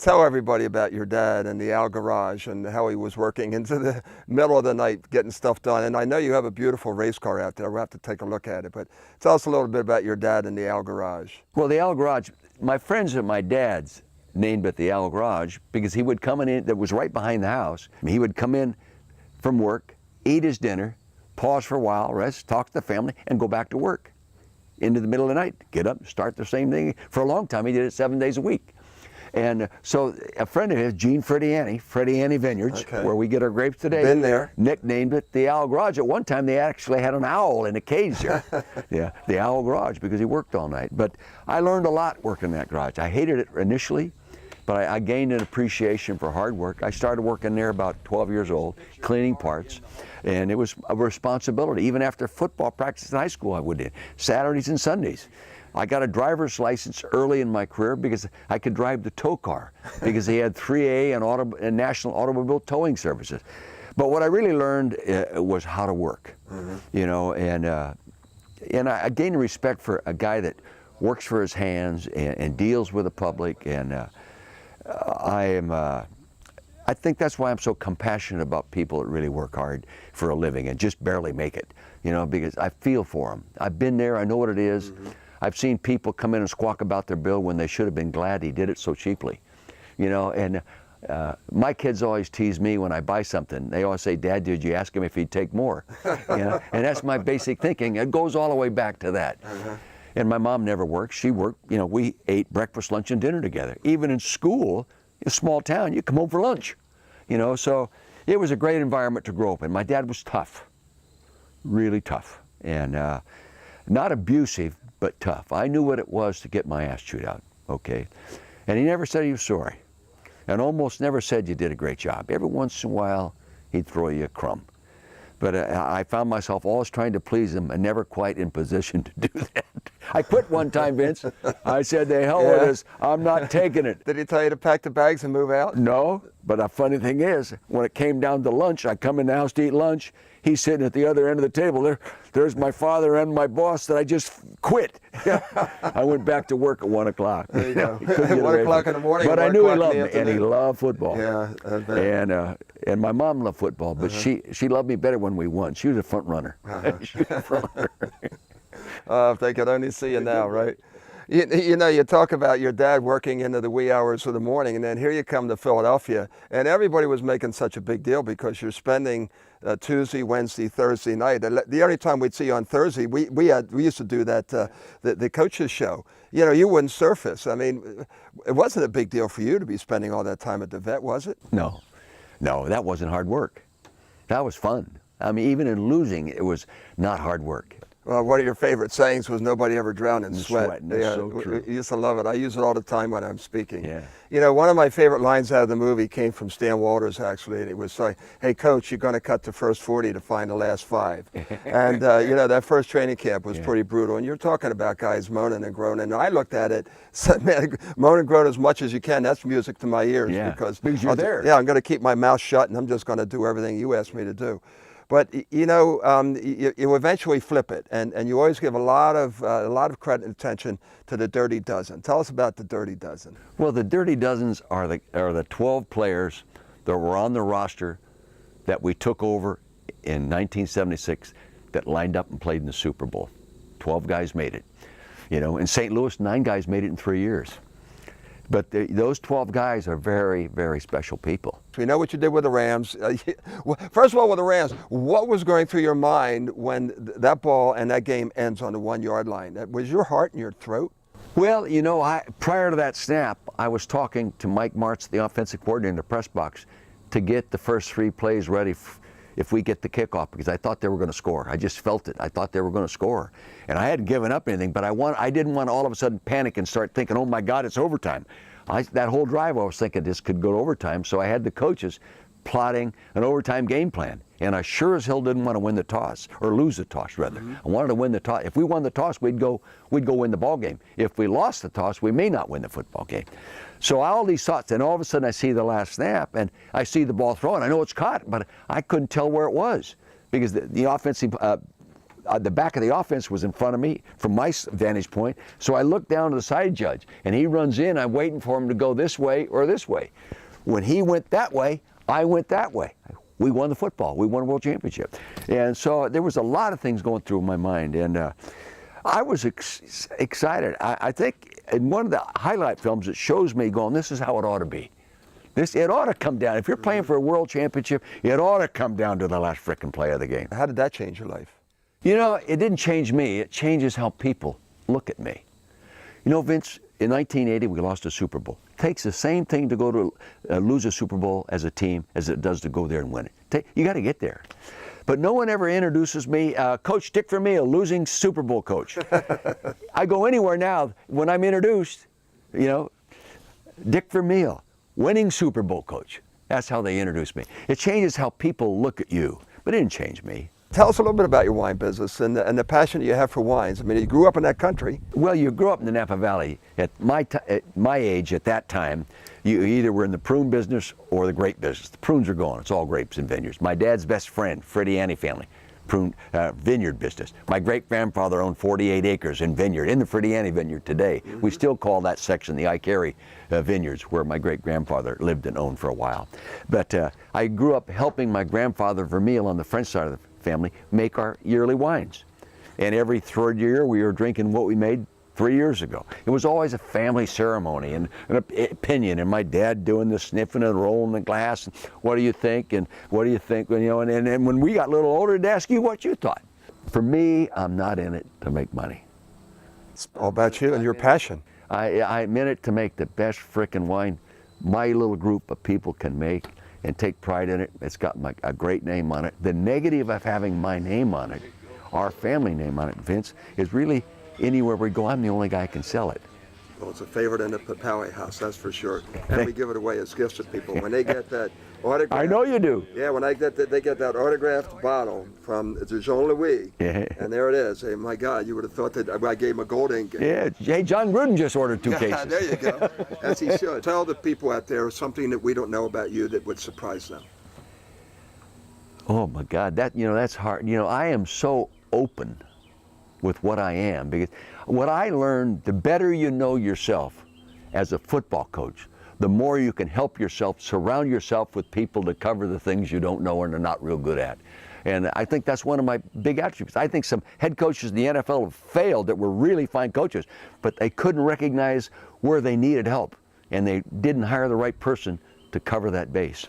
Tell everybody about your dad and the Al Garage and how he was working into the middle of the night getting stuff done. And I know you have a beautiful race car out there. We'll have to take a look at it. But tell us a little bit about your dad and the Al Garage. Well, the Al Garage, my friends at my dad's named it the Al Garage because he would come in, that was right behind the house. He would come in from work, eat his dinner, pause for a while, rest, talk to the family, and go back to work into the middle of the night. Get up, start the same thing. For a long time, he did it 7 days a week. And so a friend of his, Gene Frediani Vineyards, where we get our grapes today, been there, nicknamed it the Owl Garage. At one time, they actually had an owl in a cage there. Yeah, the Owl Garage, because he worked all night. But I learned a lot working that garage. I hated it initially, but I gained an appreciation for hard work. I started working there about 12 years old, cleaning parts, and it was a responsibility. Even after football practice in high school, I would do Saturdays and Sundays. I got a driver's license early in my career because I could drive the tow car because he had 3A and National Automobile Towing Services. But what I really learned was how to work, you know, and I gained respect for a guy that works for his hands and deals with the public, and I think that's why I'm so compassionate about people that really work hard for a living and just barely make it, you know, because I feel for them. I've been there, I know what it is. I've seen people come in and squawk about their bill when they should have been glad he did it so cheaply, you know. And my kids always tease me when I buy something. They always say, "Dad, did you ask him if he'd take more?" You know, and that's my basic thinking. It goes all the way back to that. And my mom never worked. She worked. You know, we ate breakfast, lunch, and dinner together. Even in school, in a small town, you come home for lunch. You know, so it was a great environment to grow up in. My dad was tough, really tough, and not abusive, but tough. I knew what it was to get my ass chewed out, okay? And he never said he was sorry, and almost never said you did a great job. Every once in a while, he'd throw you a crumb. But I found myself always trying to please him and never quite in position to do that. I quit one time, Vince. I said, "The hell with this, I'm not taking it." Did he tell you to pack the bags and move out? No, but the funny thing is, when it came down to lunch, I come in the house to eat lunch, he's sitting at the other end of the table. There's my father and my boss that I just quit. I went back to work at 1 o'clock. There you go. 1 o'clock in the morning. But I knew he loved me, and he loved football. Yeah, I bet. And my mom loved football, but she loved me better when we won. She was a front runner. She was a front runner. If they could only see you now, right? You know, you talk about your dad working into the wee hours of the morning, and then here you come to Philadelphia, and everybody was making such a big deal because you're spending Tuesday, Wednesday, Thursday night. The only time we'd see you on Thursday, we used to do that, the coaches show. You know, you wouldn't surface. I mean, it wasn't a big deal for you to be spending all that time at the vet, was it? No, that wasn't hard work. That was fun. I mean, even in losing, it was not hard work. Well, one of your favorite sayings was "Nobody ever drowned in sweat." That's so true. I used to love it. I use it all the time when I'm speaking. Yeah. You know, one of my favorite lines out of the movie came from Stan Walters, actually, and it was like, "Hey, coach, you're going to cut the first 40 to find the last 5." And, you know, that first training camp was pretty brutal. And you're talking about guys moaning and groaning. And I looked at it, said, man, moan and groan as much as you can. That's music to my ears. Because you're there. Yeah, I'm going to keep my mouth shut, and I'm just going to do everything you ask me to do. But you know, you eventually flip it, and you always give a lot of credit and attention to the Dirty Dozen. Tell us about the Dirty Dozen. Well, the Dirty Dozens are the 12 players that were on the roster that we took over in 1976 that lined up and played in the Super Bowl. 12 guys made it. You know, in St. Louis, 9 guys made it in 3 years. But those 12 guys are very, very special people. We know what you did with the Rams. First of all, with the Rams, what was going through your mind when that ball and that game ends on the 1 yard line? Was your heart in your throat? Well, you know, prior to that snap, I was talking to Mike Martz, the offensive coordinator in the press box, to get the first 3 plays ready if we get the kickoff, because I thought they were going to score. I just felt it. I thought they were going to score. And I hadn't given up anything, but I didn't want to all of a sudden panic and start thinking, oh my God, it's overtime. That whole drive I was thinking this could go to overtime, so I had the coaches plotting an overtime game plan. And I sure as hell didn't want to win the toss, or lose the toss rather. I wanted to win the toss. If we won the toss, we'd go win the ball game. If we lost the toss, we may not win the football game. So all these thoughts, and all of a sudden I see the last snap, and I see the ball thrown. I know it's caught, but I couldn't tell where it was because the offensive the back of the offense was in front of me from my vantage point. So I looked down to the side judge, and he runs in. I'm waiting for him to go this way or this way. When he went that way, I went that way. We won the football. We won a world championship. And so there was a lot of things going through my mind, and I was excited. I think in one of the highlight films, it shows me going, this is how it ought to be. It ought to come down. If you're playing for a world championship, it ought to come down to the last frickin' play of the game. How did that change your life? You know, it didn't change me. It changes how people look at me. You know, Vince, in 1980, we lost a Super Bowl. It takes the same thing to go to lose a Super Bowl as a team as it does to go there and win it. You got to get there. But no one ever introduces me, Coach Dick Vermeil, losing Super Bowl coach. I go anywhere now, when I'm introduced, you know, Dick Vermeil, winning Super Bowl coach. That's how they introduce me. It changes how people look at you, but it didn't change me. Tell us a little bit about your wine business and the passion you have for wines. I mean, you grew up in that country. Well, you grew up in the Napa Valley. At my age, at that time, you either were in the prune business or the grape business. The prunes are gone. It's all grapes and vineyards. My dad's best friend, Freddie Annie family, prune vineyard business. My great-grandfather owned 48 acres in vineyard, in the Freddie Annie vineyard today. Mm-hmm. We still call that section the Icary vineyards, where my great-grandfather lived and owned for a while. But I grew up helping my grandfather Vermeil on the French side of the family make our yearly wines. And every third year we were drinking what we made 3 years ago. It was always a family ceremony and an opinion, and my dad doing the sniffing and rolling the glass, and what do you think, and what do you think, you know, and when we got a little older, to ask you what you thought. For me, I'm not in it to make money. It's all about you and your passion. I'm in it to make the best frickin' wine my little group of people can make and take pride in it. It's got a great name on it. The negative of having my name on it, our family name on it, Vince, is really anywhere we go, I'm the only guy who can sell it. Well, it's a favorite in the Poway house, that's for sure. And we give it away as gifts to people. When they get that autograph. I know you do. Yeah, when they get that autographed bottle from Jean-Louis, yeah. And there it is. Hey, my God, you would have thought that I gave him a gold ink. Yeah, hey, John Gruden just ordered 2 cases. There you go, as he should. Tell the people out there something that we don't know about you that would surprise them. Oh my God, that's hard. You know, I am so open with what I am, because what I learned, the better you know yourself as a football coach, the more you can help yourself, surround yourself with people to cover the things you don't know and are not real good at. And I think that's one of my big attributes. I think some head coaches in the NFL have failed that were really fine coaches, but they couldn't recognize where they needed help, and they didn't hire the right person to cover that base.